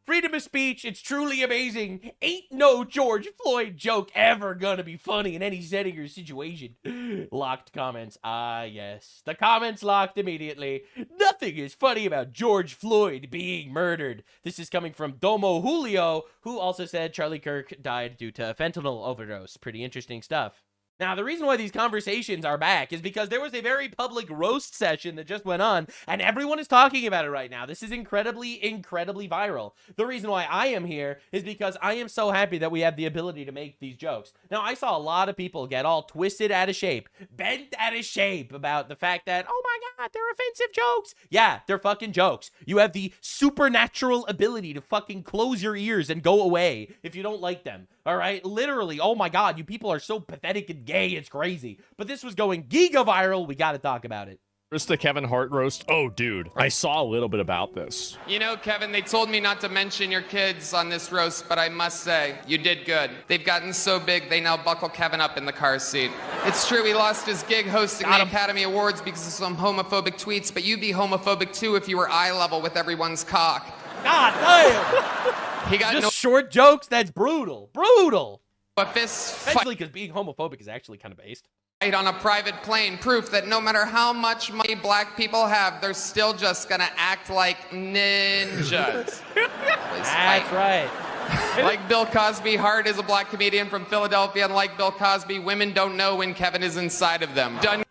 Freedom of speech, it's truly amazing. Ain't no George Floyd joke ever gonna be funny in any setting or situation. Locked comments. Yes. The comments locked immediately. Nothing is funny about George Floyd being murdered. This is coming from Domo Julio, who also said Charlie Kirk died due to a fentanyl overdose. Pretty interesting stuff. Now, the reason why these conversations are back is because there was a very public roast session that just went on, and everyone is talking about it right now. This is incredibly viral. The reason why I am here is because I am so happy that we have the ability to make these jokes. Now, I saw a lot of people get all twisted out of shape, bent out of shape about the fact that, oh my God, they're offensive jokes. Yeah, they're fucking jokes. You have the supernatural ability to fucking close your ears and go away if you don't like them. All right, literally, oh my God, you people are so pathetic and gay, it's crazy. But this was going giga viral, we gotta talk about it. First, the Kevin Hart roast. Oh, dude, I saw a little bit about this. You know, Kevin, they told me not to mention your kids on this roast, but I must say, you did good. They've gotten so big, they now buckle Kevin up in the car seat. It's true, he lost his gig hosting the Academy Awards because of some homophobic tweets, but you'd be homophobic too if you were eye level with everyone's cock. God damn! He got just short jokes, that's brutal. Brutal! But this especially because being homophobic is actually kind of based. On a private plane, proof that no matter how much money black people have, they're still just gonna act like ninjas. That's right. Like Bill Cosby, Hart is a black comedian from Philadelphia, and like Bill Cosby, women don't know when Kevin is inside of them. Done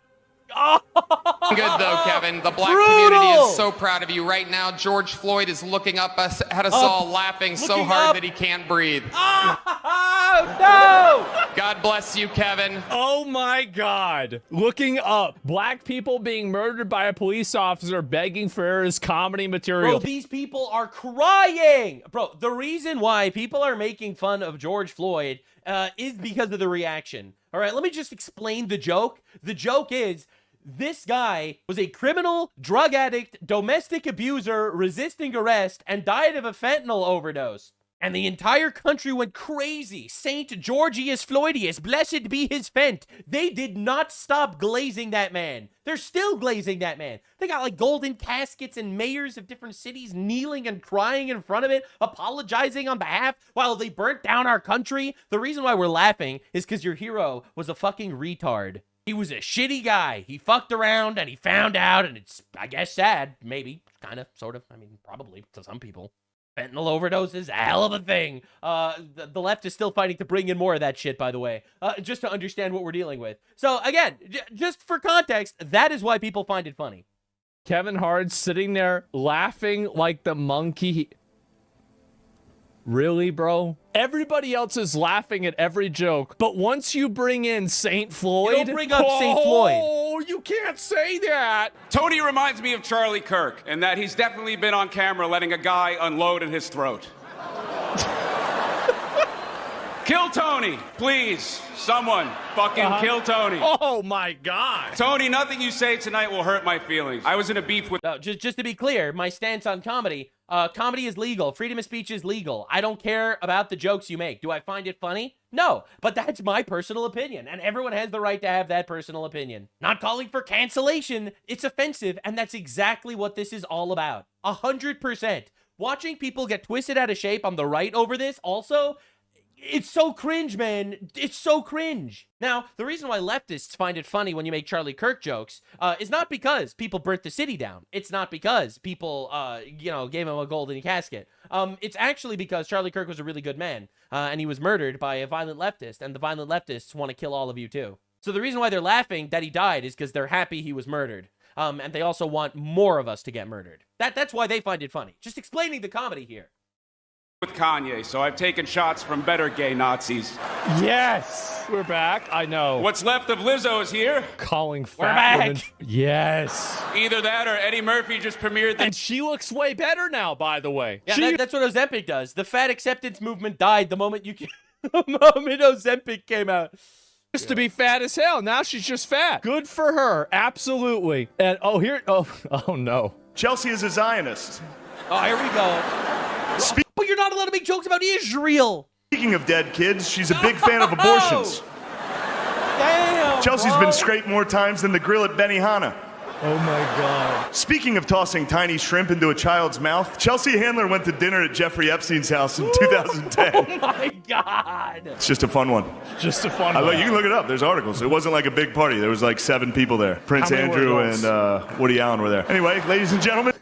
good though, Kevin. The black community is so proud of you right now. George Floyd is looking up at us all, laughing so hard that he can't breathe. Oh, no! God bless you, Kevin. Oh my God. Looking up. Black people being murdered by a police officer begging for his comedy material. Bro, these people are crying. Bro, the reason why people are making fun of George Floyd is because of the reaction. All right, let me just explain the joke. The joke is, this guy was a criminal, drug addict, domestic abuser, resisting arrest, and died of a fentanyl overdose. And the entire country went crazy. Saint Georgius Floydius, blessed be his fent. They did not stop glazing that man. They're still glazing that man. They got like golden caskets and mayors of different cities kneeling and crying in front of it, apologizing on behalf while they burnt down our country. The reason why we're laughing is because your hero was a fucking retard. He was a shitty guy. He fucked around and he found out, and it's, I guess, sad. Maybe. Kind of. Sort of. I mean, probably to some people. Fentanyl overdose is a hell of a thing. The left is still fighting to bring in more of that shit, by the way, just to understand what we're dealing with. So, again, just for context, that is why people find it funny. Kevin Hart sitting there laughing like the monkey. Really, bro? Everybody else is laughing at every joke, but once you bring in Saint Floyd... You don't bring up Saint Floyd. Oh, you can't say that! Tony reminds me of Charlie Kirk, in that he's definitely been on camera letting a guy unload in his throat. Kill Tony, please. Someone fucking kill Tony. Oh my God. Tony, nothing you say tonight will hurt my feelings. I was in a beef with... No, just to be clear, my stance on comedy, comedy is legal. Freedom of speech is legal. I don't care about the jokes you make. Do I find it funny? No, but that's my personal opinion, and everyone has the right to have that personal opinion. Not calling for cancellation, it's offensive, and that's exactly what this is all about. 100%. Watching people get twisted out of shape on the right over this also... It's so cringe, man. It's so cringe. Now, the reason why leftists find it funny when you make Charlie Kirk jokes is not because people burnt the city down. It's not because people, gave him a golden casket. It's actually because Charlie Kirk was a really good man, and he was murdered by a violent leftist, and the violent leftists want to kill all of you too. So the reason why they're laughing that he died is because they're happy he was murdered. And they also want more of us to get murdered. That's why they find it funny. Just explaining the comedy here. With Kanye, so I've taken shots from better gay Nazis. Yes, we're back. I know. What's left of Lizzo is here. Calling We're fat back. women. Yes. Either that or Eddie Murphy just premiered the... And she looks way better now, by the way. Yeah, that's what Ozempic does. The fat acceptance movement died the moment the moment Ozempic came out. Used to be fat as hell. Now she's just fat. Good for her. Absolutely. And oh no. Chelsea is a Zionist. Oh, here we go. But you're not allowed to make jokes about Israel. Speaking of dead kids, she's a big fan of abortions. Damn, Chelsea's bro. been scraped more times than the grill at Benihana. Oh my God. Speaking of tossing tiny shrimp into a child's mouth, Chelsea Handler went to dinner at Jeffrey Epstein's house in 2010. Oh my God. It's just a fun one. Just a fun one. You can look it up. There's articles. It wasn't like a big party. There was like 7 people there. Prince How many were Andrew adults? and Woody Allen were there. Anyway, ladies and gentlemen.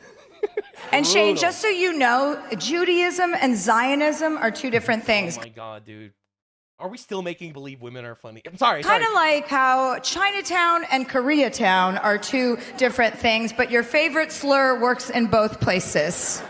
And Shane, just so you know, Judaism and Zionism are 2 different things. Oh my God, dude. Are we still making believe women are funny? I'm sorry. Kind of like how Chinatown and Koreatown are 2 different things, but your favorite slur works in both places.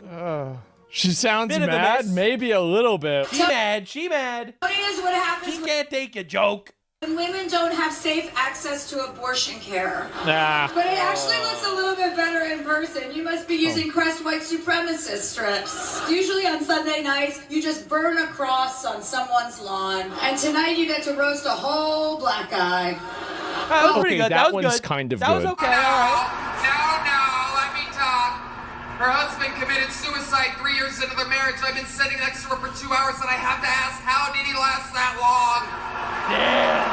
She sounds Bit of a mad, mess. maybe a little bit. She mad. She mad. Here's what happens She can't take a joke. when women don't have safe access to abortion care. Nah. But it actually looks a little bit better in person. You must be using Crest white supremacist strips. Usually on Sunday nights, you just burn a cross on someone's lawn. And tonight you get to roast a whole black guy. That was pretty Okay, good. that was one's good. kind of that was good. okay. All right. No, let me talk. Her husband committed suicide 3 years into their marriage. I've been sitting next to her for 2 hours, and I have to ask, how did he last that long? Damn,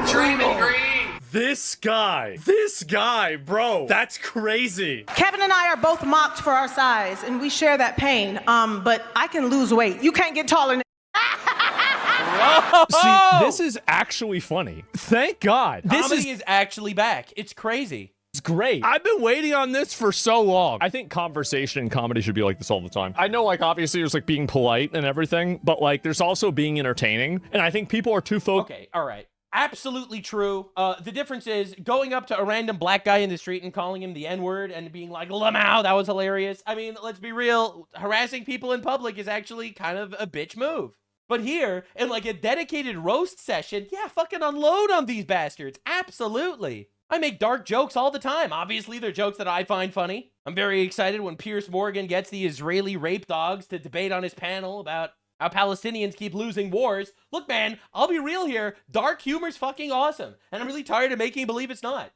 bro. Dreaming green. This guy, bro, that's crazy. Kevin and I are both mocked for our size, and we share that pain. But I can lose weight. You can't get taller. See, this is actually funny. Thank God. This Comedy is actually back. It's crazy. is great. I've been waiting on this for so long. I think conversation and comedy should be like this all the time. I know, like, obviously there's like being polite and everything, but like there's also being entertaining. And I think people are too focused. Okay, all right. Absolutely true. The difference is going up to a random black guy in the street and calling him the N-word and being like, "Lamau, that was hilarious." I mean, let's be real. Harassing people in public is actually kind of a bitch move. But here, in like a dedicated roast session, yeah, fucking unload on these bastards. Absolutely. I make dark jokes all the time. Obviously, they're jokes that I find funny. I'm very excited when Piers Morgan gets the Israeli rape dogs to debate on his panel about how Palestinians keep losing wars. Look, man, I'll be real here. Dark humor's fucking awesome. And I'm really tired of making believe it's not.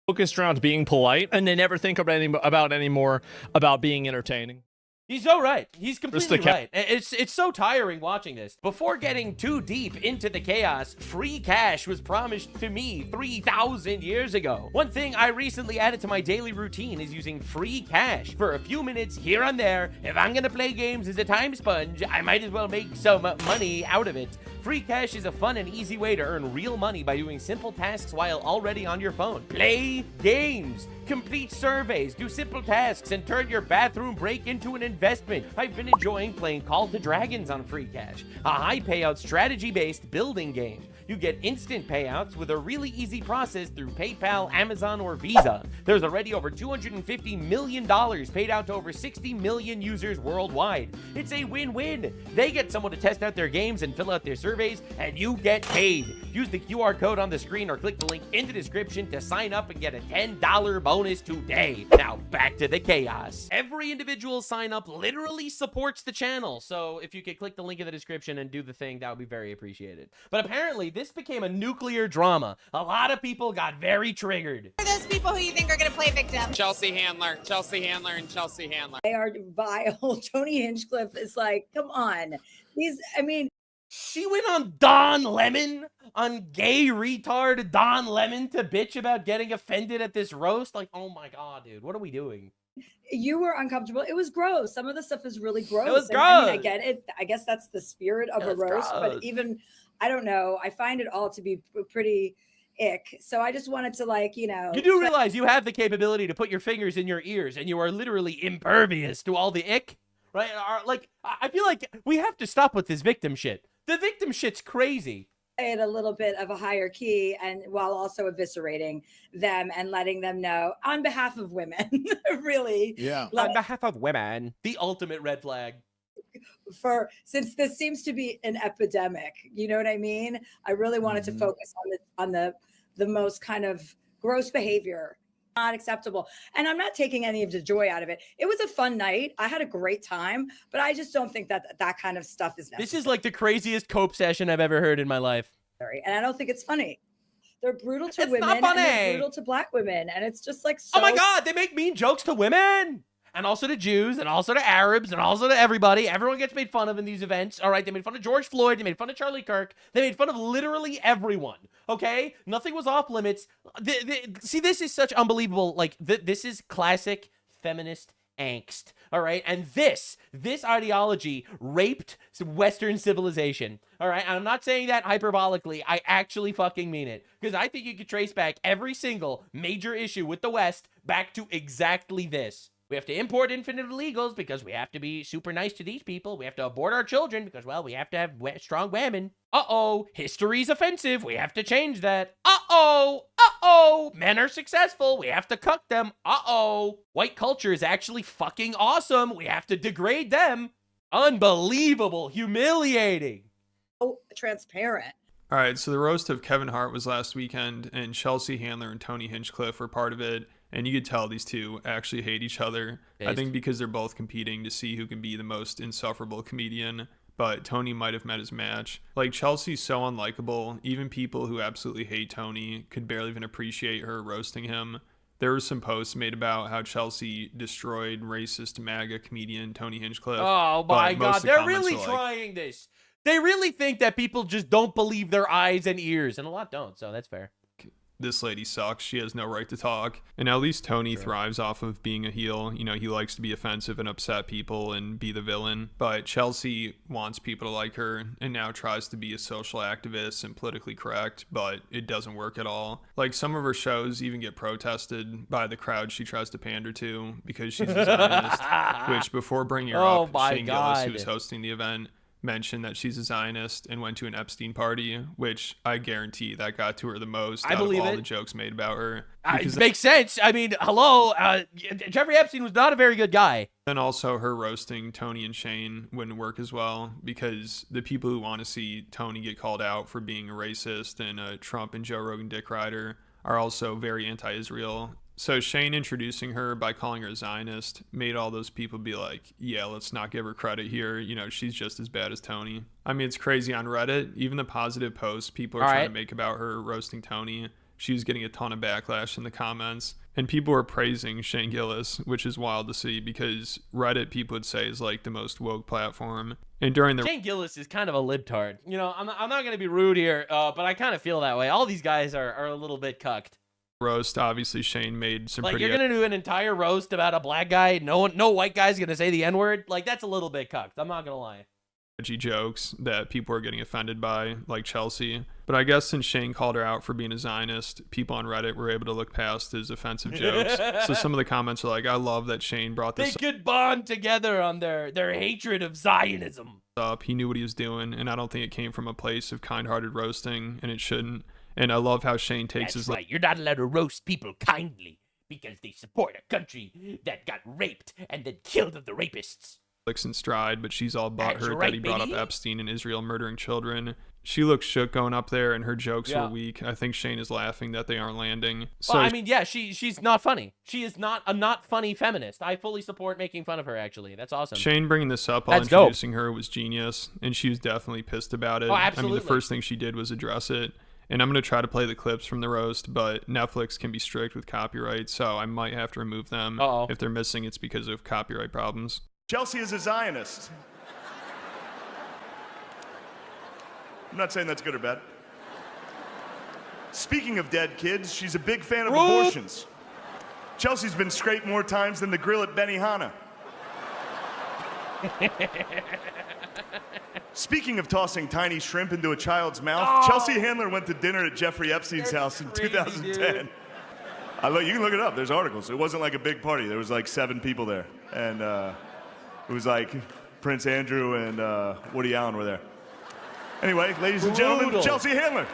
Focused around being polite, and they never think about anymore about being entertaining. He's so right. He's completely the right. It's so tiring watching this. Before getting too deep into the chaos, free cash was promised to me 3,000 years ago. One thing I recently added to my daily routine is using free cash for a few minutes here and there. If I'm gonna play games as a time sponge, I might as well make some money out of it. Free cash is a fun and easy way to earn real money by doing simple tasks while already on your phone. Play games, complete surveys, do simple tasks, and turn your bathroom break into an investment. I've been enjoying playing Call to Dragons on free cash, a high payout strategy-based building game. You get instant payouts with a really easy process through PayPal, Amazon, or Visa. There's already over $250 million paid out to over 60 million users worldwide. It's a win-win. They get someone to test out their games and fill out their surveys, and you get paid. Use the QR code on the screen or click the link in the description to sign up and get a $10 bonus today. Now, back to the chaos. Every individual sign up literally supports the channel, so if you could click the link in the description and do the thing, that would be very appreciated. But apparently, this became a nuclear drama. A lot of people got very triggered. Who are those people who you think are going to play victim? Chelsea Handler, and Chelsea Handler. They are vile. Tony Hinchcliffe is like, come on. She went on Don Lemon, on gay retard Don Lemon, to bitch about getting offended at this roast. Like, oh my God, dude, what are we doing? You were uncomfortable. It was gross. Some of the stuff is really gross. It was gross. I mean, I get it. I guess that's the spirit of It a was roast. gross. But even, I don't know. I find it all to be pretty ick. So I just wanted to, like, you know. You do realize you have the capability to put your fingers in your ears and you are literally impervious to all the ick, right? Like, I feel like we have to stop with this victim shit. The victim shit's crazy. It a little bit of a higher key, and while also eviscerating them and letting them know on behalf of women, really. Yeah. On behalf of women, the ultimate red flag. Since this seems to be an epidemic, you know what I mean? I really wanted to focus on the most kind of gross behavior. Not acceptable. And I'm not taking any of the joy out of it. It was a fun night. I had a great time, but I just don't think that kind of stuff is necessary. This is like the craziest cope session I've ever heard in my life. And I don't think it's funny. They're brutal to It's women not funny. and they're brutal to black women. And it's just like, so Oh my God, they make mean jokes to women. and also to Jews, and also to Arabs, and also to everybody. Everyone gets made fun of in these events, all right? They made fun of George Floyd. They made fun of Charlie Kirk. They made fun of literally everyone, okay? Nothing was off limits. See, this is such unbelievable, like, this is classic feminist angst, all right? And this ideology raped Western civilization, all right? And I'm not saying that hyperbolically. I actually fucking mean it, because I think you could trace back every single major issue with the West back to exactly this. We have to import infinite illegals because we have to be super nice to these people. We have to abort our children because, well, we have to have strong women. Uh-oh, history's offensive. We have to change that. Uh-oh, men are successful. We have to cuck them. Uh-oh, white culture is actually fucking awesome. We have to degrade them. Unbelievable, humiliating. Oh, transparent. All right, so the roast of Kevin Hart was last weekend, and Chelsea Handler and Tony Hinchcliffe were part of it. And you could tell these two actually hate each other. I think because they're both competing to see who can be the most insufferable comedian. But Tony might have met his match. Like, Chelsea's so unlikable. Even people who absolutely hate Tony could barely even appreciate her roasting him. There were some posts made about how Chelsea destroyed racist MAGA comedian Tony Hinchcliffe. Oh my God, they're really trying this. They really think that people just don't believe their eyes and ears, and a lot don't, so that's fair. This lady sucks. She has no right to talk. And at least Tony thrives off of being a heel. You know, he likes to be offensive and upset people and be the villain. But Chelsea wants people to like her and now tries to be a social activist and politically correct, but it doesn't work at all. Like, some of her shows even get protested by the crowd she tries to pander to because she's a Zionist, which before bringing her up, Shane Gillis, who was hosting the event, mentioned that she's a Zionist and went to an Epstein party, which I guarantee that got to her the most out of all the jokes made about her. It makes sense. I mean, hello, Jeffrey Epstein was not a very good guy. And also her roasting Tony and Shane wouldn't work as well, because the people who want to see Tony get called out for being a racist and a Trump and Joe Rogan dick rider are also very anti-Israel. So Shane introducing her by calling her a Zionist made all those people be like, yeah, let's not give her credit here. You know, she's just as bad as Tony. I mean, it's crazy on Reddit. Even the positive posts people are trying to make about her roasting Tony, she was getting a ton of backlash in the comments. And people were praising Shane Gillis, which is wild to see because Reddit, people would say, is like the most woke platform. And during the Shane Gillis is kind of a libtard. You know, I'm not going to be rude here, but I kind of feel that way. All these guys are a little bit cucked. Roast, obviously Shane made some pretty, you're gonna do an entire roast about a black guy, no white guy's gonna say the N-word. Like, that's a little bit cucked, I'm not gonna lie. Edgy jokes that people are getting offended by, like Chelsea. But I guess since Shane called her out for being a Zionist, people on Reddit were able to look past his offensive jokes. So some of the comments are like, I love that Shane brought this They could bond together on their hatred of Zionism up. He knew what he was doing, and I don't think it came from a place of kind-hearted roasting, and it shouldn't. And I love how Shane takes his... That's right. You're not allowed to roast people kindly because they support a country that got raped and then killed of the rapists. Licks in stride, but she's all butthurt that he brought up Epstein and Israel murdering children. She looks shook going up there, and her jokes were weak. I think Shane is laughing that they aren't landing. So, well, I mean, yeah, she's not funny. She is not a not funny feminist. I fully support making fun of her, actually. That's awesome. Shane bringing this up while introducing her was genius, and she was definitely pissed about it. Oh, absolutely. I mean, the first thing she did was address it. And I'm going to try to play the clips from the roast, but Netflix can be strict with copyright, so I might have to remove them. If they're missing, it's because of copyright problems. Chelsea is a Zionist. I'm not saying that's good or bad. Speaking of dead kids, she's a big fan of abortions. Chelsea's been scraped more times than the grill at Benihana. Speaking of tossing tiny shrimp into a child's mouth, Chelsea Handler went to dinner at Jeffrey Epstein's house in 2010. You can look it up. There's articles. It wasn't like a big party. There was like 7 people there. And it was like Prince Andrew and Woody Allen were there. Anyway, ladies and gentlemen, Chelsea Handler.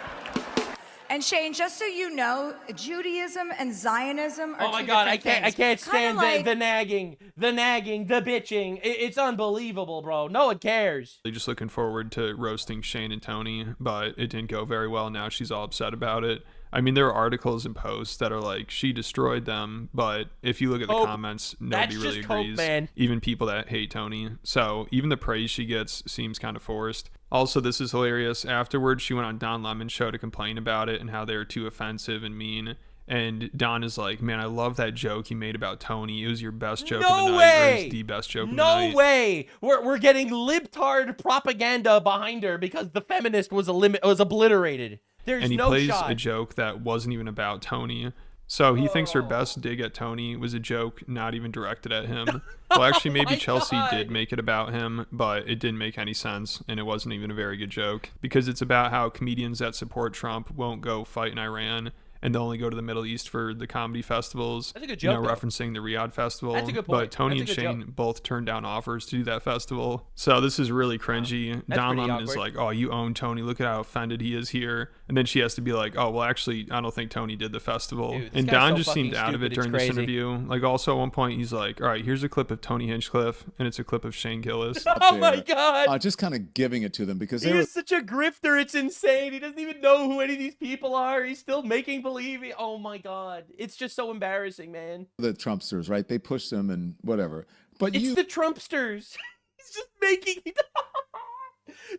And Shane, just so you know, Judaism and Zionism are oh my God, I can't stand like... the nagging, the bitching. It's unbelievable, bro. No one cares. Just looking forward to roasting Shane and Tony, but it didn't go very well. Now she's all upset about it. I mean, there are articles and posts that are like, she destroyed them, but if you look at the comments, nobody really agrees. Man. Even people that hate Tony. So even the praise she gets seems kind of forced. Also, this is hilarious. Afterwards, she went on Don Lemon's show to complain about it and how they were too offensive and mean. And Don is like, man, I love that joke you made about Tony. It was your best joke of No the night. Or way! it was the best joke of the No night. way! We're getting libtard propaganda behind her because the feminist was obliterated. There's And he no plays shot. a joke that wasn't even about Tony. So he thinks her best dig at Tony was a joke not even directed at him. Well, actually, maybe my Chelsea God. did make it about him, but it didn't make any sense, and it wasn't even a very good joke. Because it's about how comedians that support Trump won't go fight in Iran, and they'll only go to the Middle East for the comedy festivals. That's a good joke, though. Referencing the Riyadh festival. That's a good point. But Tony That's a and good Shane both turned down offers to do that festival. So this is really cringy. That's Don pretty Lemon is awkward. like, oh, you own Tony. Look at how offended he is here. And then she has to be like, oh, well, actually, I don't think Tony did the festival. Dude, this and guy's Don so just seemed fucking out of it stupid, during it's this crazy. interview. Like, also at one point, he's like, all right, here's a clip of Tony Hinchcliffe, and it's a clip of Shane Gillis. Oh my God! Just kind of giving it to them because He they were is such a grifter. It's insane. He doesn't even know who any of these people are. He's still making believe. Oh my God. It's just so embarrassing, man. the Trumpsters, right? They pushed them and whatever. But It's the Trumpsters. He's just making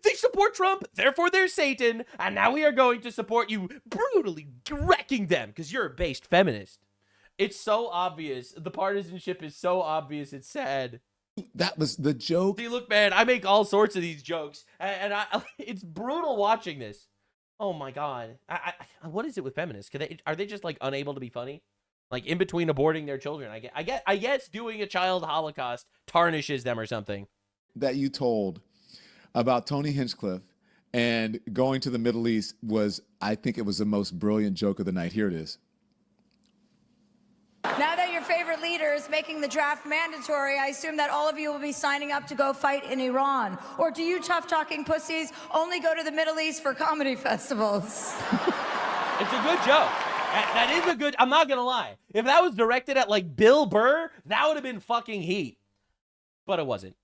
They support Trump, therefore they're Satan, and now we are going to support you, brutally wrecking them because you're a based feminist. It's so obvious. The partisanship is so obvious. It's sad. that was the joke. See, look, man, I make all sorts of these jokes, and it's brutal watching this. Oh my God. What is it with feminists? Are they just like unable to be funny? Like in between aborting their children? I guess doing a child holocaust tarnishes them or something. That you told about Tony Hinchcliffe and going to the Middle East was, I think it was the most brilliant joke of the night. Here it is. Now that your favorite leader is making the draft mandatory, I assume that all of you will be signing up to go fight in Iran. Or do you tough-talking pussies only go to the Middle East for comedy festivals? It's a good joke. That is a good, I'm not gonna lie. If that was directed at like Bill Burr, that would have been fucking heat. But it wasn't.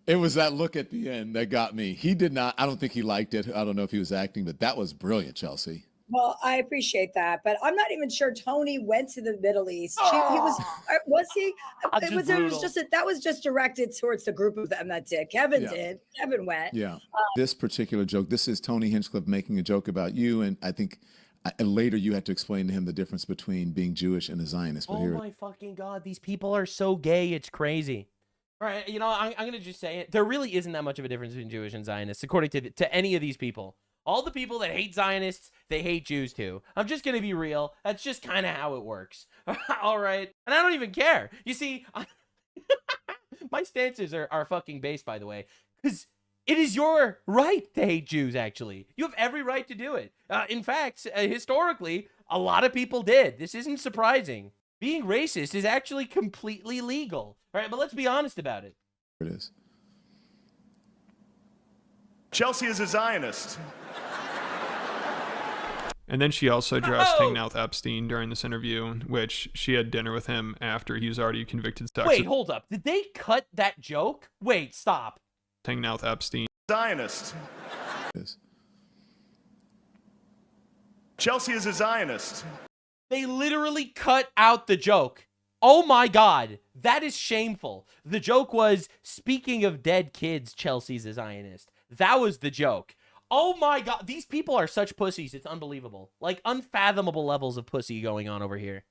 It was that look at the end that got me. He did not, I don't think he liked it. I don't know if he was acting, but that was brilliant, Chelsea. Well, I appreciate that, but I'm not even sure Tony went to the Middle East. He was he? That was just directed towards the group of them that did. Kevin did. Kevin went. Yeah. This particular joke, this is Tony Hinchcliffe making a joke about you, and I think later you had to explain to him the difference between being Jewish and a Zionist. But Oh my fucking God, these people are so gay, it's crazy. All right, you know, I'm going to just say it. There really isn't that much of a difference between Jewish and Zionists, according to any of these people. All the people that hate Zionists, they hate Jews too. I'm just going to be real. That's just kind of how it works. All right. And I don't even care. You see, my stances are fucking based, by the way, because it is your right to hate Jews, actually. You have every right to do it. In fact, historically, a lot of people did. This isn't surprising. Being racist is actually completely legal. All right, but let's be honest about it. It is. Chelsea is a Zionist. And then she also addressed hanging out with Epstein during this interview, which she had dinner with him after he was already a convicted sex. Wait, hold up. Did they cut that joke? Wait, stop. Hanging out with Epstein. Zionist. Chelsea is a Zionist. They literally cut out the joke. Oh my God, that is shameful. The joke was, speaking of dead kids, Chelsea's a Zionist. That was the joke. Oh my God, these people are such pussies. It's unbelievable. Like unfathomable levels of pussy going on over here.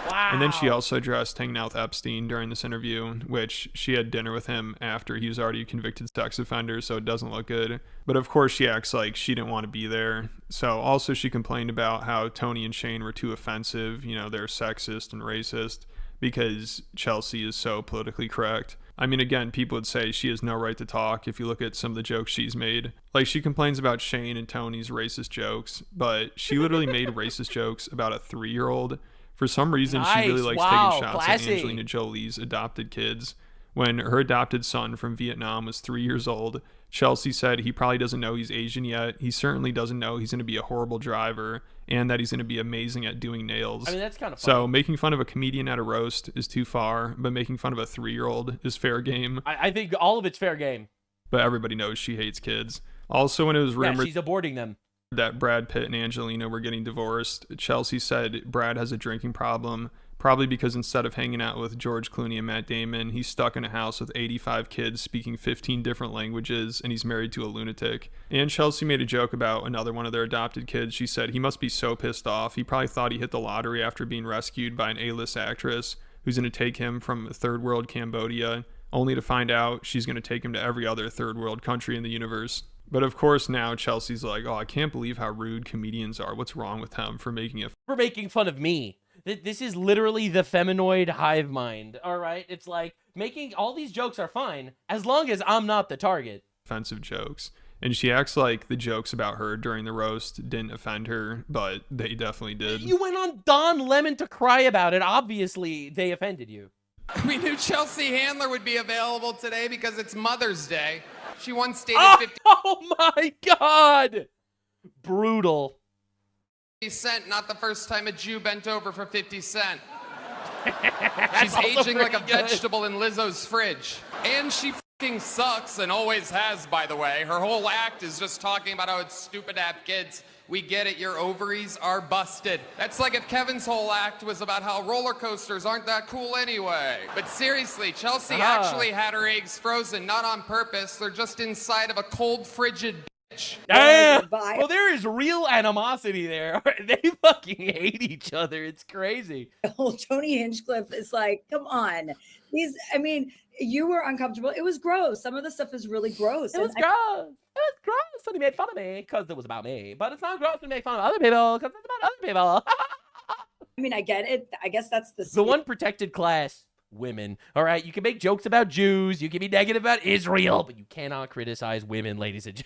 Wow. And then she also addressed hanging out with Epstein during this interview, which she had dinner with him after he was already a convicted sex offender, so it doesn't look good. But of course she acts like she didn't want to be there. So also she complained about how Tony and Shane were too offensive, you know, they're sexist and racist because Chelsea is so politically correct. I mean, again, people would say she has no right to talk if you look at some of the jokes she's made. Like, she complains about Shane and Tony's racist jokes, but she literally made racist jokes about a 3-year-old. For some reason, she really likes taking shots at Angelina Jolie's adopted kids. When her adopted son from Vietnam was 3 years old, Chelsea said he probably doesn't know he's Asian yet. He certainly doesn't know he's going to be a horrible driver and that he's going to be amazing at doing nails. I mean, that's kind of funny. So making fun of a comedian at a roast is too far, but making fun of a 3-year-old is fair game. I think all of it's fair game. But everybody knows she hates kids. Also, when it was rumored she's aborting them, that Brad Pitt and Angelina were getting divorced, Chelsea said Brad has a drinking problem, Probably because instead of hanging out with George Clooney and Matt Damon, he's stuck in a house with 85 kids speaking 15 different languages, and he's married to a lunatic. And Chelsea made a joke about another one of their adopted kids. She said he must be so pissed off. He probably thought he hit the lottery after being rescued by an A-list actress who's going to take him from third world Cambodia, only to find out she's going to take him to every other third world country in the universe. But of course now Chelsea's like, oh, I can't believe how rude comedians are. What's wrong with them for making fun of me? This is literally the feminoid hive mind, all right? It's like making all these jokes are fine as long as I'm not the target. Offensive jokes. And she acts like the jokes about her during the roast didn't offend her, but they definitely did. You went on Don Lemon to cry about it. Obviously, they offended you. We knew Chelsea Handler would be available today because it's Mother's Day. She once stated Oh my God! Brutal. 50 Cent, not the first time a Jew bent over for 50 Cent. She's also aging like a pretty good. vegetable in Lizzo's fridge. And she fucking sucks, and always has, by the way. Her whole act is just talking about how it's stupid to have kids. We get it, your ovaries are busted. That's like if Kevin's whole act was about how roller coasters aren't that cool anyway. But seriously, Chelsea actually had her eggs frozen, not on purpose. They're just inside of a cold, frigid bitch. Damn! Well, there is real animosity there. They fucking hate each other. It's crazy. Tony Hinchcliffe is like, come on. I mean, you were uncomfortable. It was gross. Some of the stuff is really gross. It was gross. It was gross when he made fun of me because it was about me. But it's not gross when he make fun of other people because it's about other people. I mean, I get it. I guess that's the one protected class. Women. All right, you can make jokes about Jews, you can be negative about Israel, but you cannot criticize women, ladies and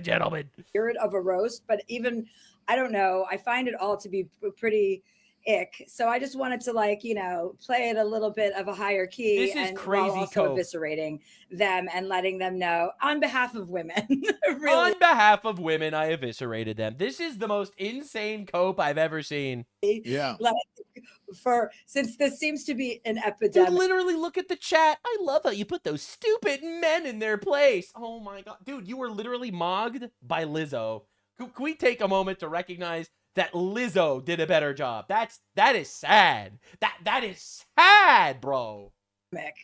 gentlemen. Spirit of a roast, but even I don't know. I find it all to be pretty ick. So I just wanted to, like, you know, play it a little bit of a higher key. This is and crazy. While also eviscerating them and letting them know on behalf of women. Really. On behalf of women, I eviscerated them. This is the most insane cope I've ever seen. Yeah. Like, since this seems to be an epidemic. Dude, literally look at the chat. I love how you put those stupid men in their place. Oh my God. Dude, you were literally mogged by Lizzo. Can we take a moment to recognize that Lizzo did a better job? That is sad. That is sad, bro.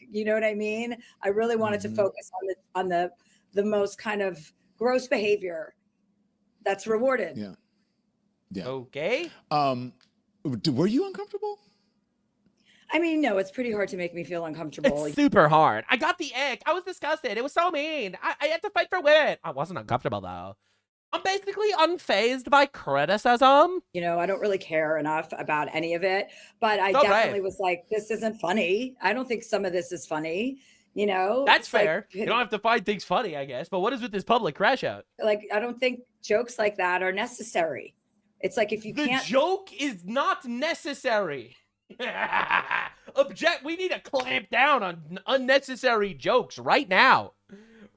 You know what I mean? I really wanted to focus on the most kind of gross behavior that's rewarded. Yeah. Yeah. Okay. Were you uncomfortable? I mean, no, it's pretty hard to make me feel uncomfortable. It's super hard. I got the ick. I was disgusted. It was so mean. I had to fight for women. I wasn't uncomfortable though. I'm basically unfazed by criticism. You know, I don't really care enough about any of it, but I definitely was like, this isn't funny. I don't think some of this is funny. You know, that's fair. You don't have to find things funny, I guess. But what is with this public crash out? Like, I don't think jokes like that are necessary. It's like if you can't. The joke is not necessary. We need to clamp down on unnecessary jokes right now.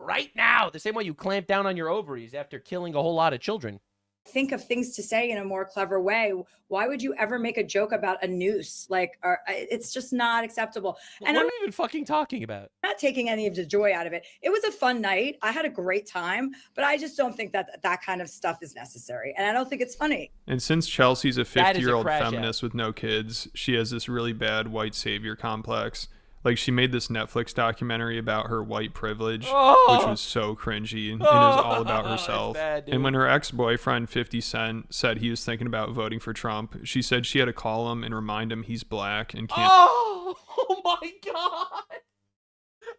Right now. The same way you clamp down on your ovaries after killing a whole lot of children. Think of things to say in a more clever way. Why would you ever make a joke about a noose? Like, it's just not acceptable. And what I'm are we even fucking talking about? not taking any of the joy out of it. It was a fun night. I had a great time, but I just don't think that kind of stuff is necessary. And I don't think it's funny. And since Chelsea's a 50-year-old crash feminist with no kids, she has this really bad white savior complex. Like, she made this Netflix documentary about her white privilege, which was so cringy, and it was all about herself. Bad, and when her ex-boyfriend 50 Cent said he was thinking about voting for Trump, she said she had to call him and remind him he's black and can't. Oh my God.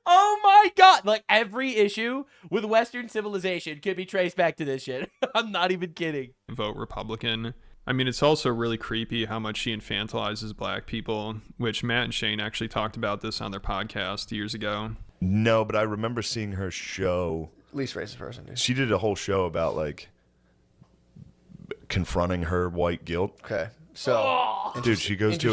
Oh my God. Like, every issue with Western civilization could be traced back to this shit. I'm not even kidding. Vote Republican. I mean, it's also really creepy how much she infantilizes black people, which Matt and Shane actually talked about this on their podcast years ago. No, but I remember seeing her show. Least racist person, dude. She did a whole show about, like, confronting her white guilt. Okay. So, dude, she goes to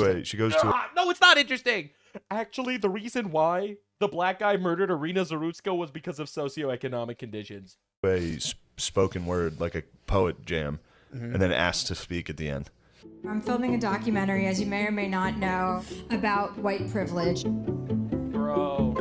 No, it's not interesting. Actually, the reason why the black guy murdered Irina Zarutska was because of socioeconomic conditions. a spoken word, like a poet jam, and then asked to speak at the end. I'm filming a documentary, as you may or may not know, about white privilege. Bro.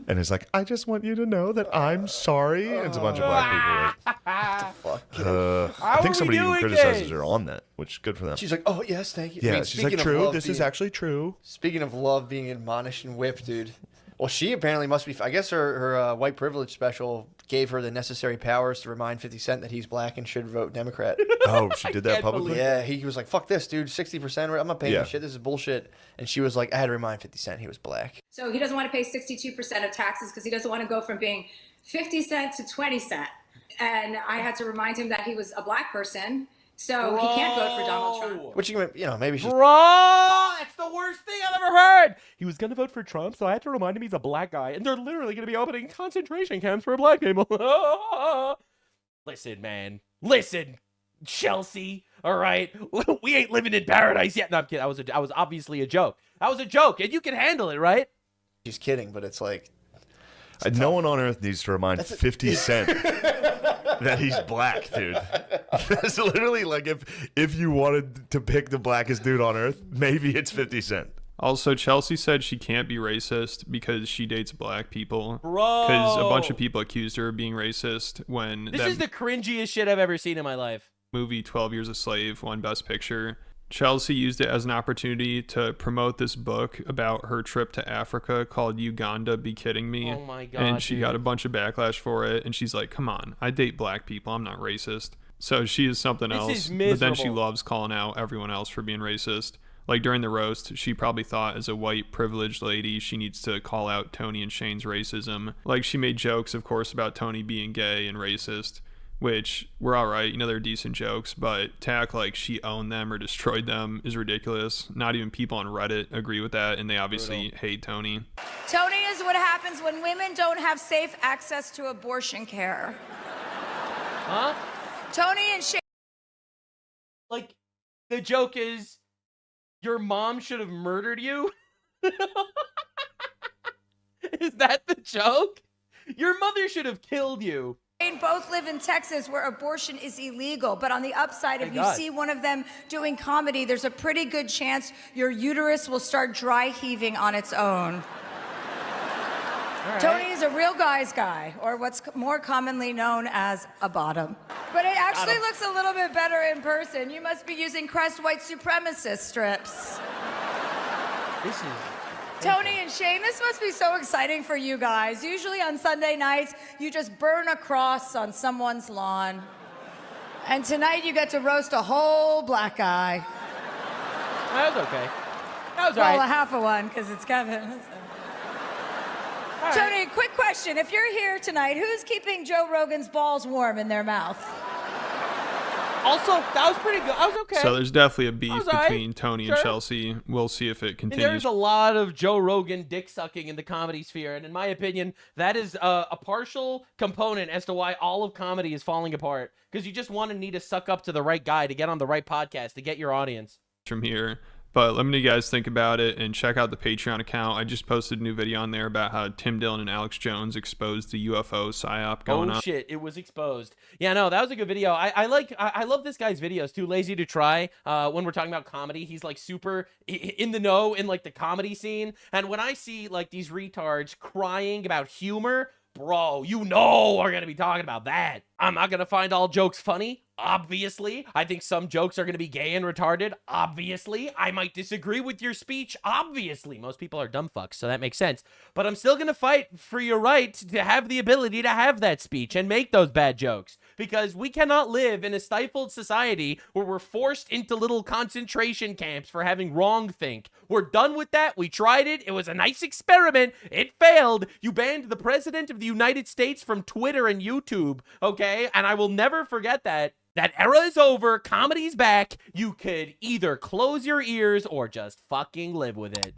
And it's like, I just want you to know that I'm sorry. And it's a bunch of black people. Like, what the fuck? I think somebody even criticizes her on that, which good for them. She's like, oh, yes, thank you. Yeah, I mean, she's like, speaking of true, love this is actually true. Speaking of love being admonished and whipped, dude. Well, she apparently must be, I guess her white privilege special gave her the necessary powers to remind 50 Cent that he's black and should vote Democrat. Oh, she did that publicly? Yeah, he was like, fuck this, dude, 60%, I'm not paying this shit, this is bullshit. And she was like, I had to remind 50 Cent he was black. So he doesn't want to pay 62% of taxes because he doesn't want to go from being 50 cent to 20 cent. And I had to remind him that he was a black person, so he can't vote for Donald Trump. Which, you know, maybe she's... Bro, that's the worst thing I've ever heard. He was going to vote for Trump, so I had to remind him he's a black guy. And they're literally going to be opening concentration camps for black people. Listen, man. Listen, Chelsea. All right? We ain't living in paradise yet. No, I'm kidding. I was obviously a joke. That was a joke, and you can handle it, right? She's kidding, but it's like... No one on earth needs to remind 50 Cent that he's black, dude. That's literally like if you wanted to pick the blackest dude on earth, maybe it's 50 Cent. Also, Chelsea said she can't be racist because she dates black people. Bro. Because a bunch of people accused her of being racist when... This is the cringiest shit I've ever seen in my life. Movie 12 Years a Slave won Best Picture. Chelsea used it as an opportunity to promote this book about her trip to Africa called Uganda Be Kidding Me. Oh my God, and she dude. got a bunch of backlash for it. And she's like, come on, I date black people. I'm not racist. So she is something This else. is But then she miserable. loves calling out everyone else for being racist. Like during the roast, she probably thought as a white privileged lady, she needs to call out Tony and Shane's racism. Like she made jokes, of course, about Tony being gay and racist, which were all right. You know, they're decent jokes, but to act like she owned them or destroyed them is ridiculous. Not even people on Reddit agree with that, and they obviously hate Tony. Tony is what happens when women don't have safe access to abortion care. Huh? Tony and Shane. Like, the joke is, your mom should have murdered you? Is that the joke? Your mother should have killed you. Both live in Texas where abortion is illegal, but on the upside, if Thank you God. see one of them doing comedy, there's a pretty good chance your uterus will start dry heaving on its own. right. Tony is a real guy's guy, or what's more commonly known as a bottom. But it actually looks a little bit better in person. You must be using Crest white supremacist strips. This is... Tony and Shane, this must be so exciting for you guys. Usually on Sunday nights, you just burn a cross on someone's lawn. And tonight you get to roast a whole black guy. That was okay. That was Well, all a right. half of one, because it's Kevin. Tony, quick question. If you're here tonight, who's keeping Joe Rogan's balls warm in their mouth? Also, that was pretty good. I was okay. So there's definitely a beef was all right. between Tony and Chelsea. We'll see if it And continues. there's a lot of Joe Rogan dick sucking in the comedy sphere, and in my opinion, that is a partial component as to why all of comedy is falling apart. Because you just want to need to suck up to the right guy to get on the right podcast to get your audience. From here. But let me know you guys think about it and check out the Patreon account. I just posted a new video on there about how Tim Dillon and Alex Jones exposed the UFO psyop going on. Oh shit, it was exposed. Yeah, no, that was a good video. I love this guy's videos too. Lazy to Try. When we're talking about comedy, he's like super in the know in like the comedy scene. And when I see like these retards crying about humor, bro, you know we're gonna be talking about that. I'm not gonna find all jokes funny. Obviously, I think some jokes are going to be gay and retarded. Obviously, I might disagree with your speech. Obviously, most people are dumb fucks, so that makes sense. But I'm still going to fight for your right to have the ability to have that speech and make those bad jokes. Because we cannot live in a stifled society where we're forced into little concentration camps for having wrong think. We're done with that. We tried it. It was a nice experiment. It failed. You banned the president of the United States from Twitter and YouTube, okay? And I will never forget that. That era is over. Comedy's back. You could either close your ears or just fucking live with it.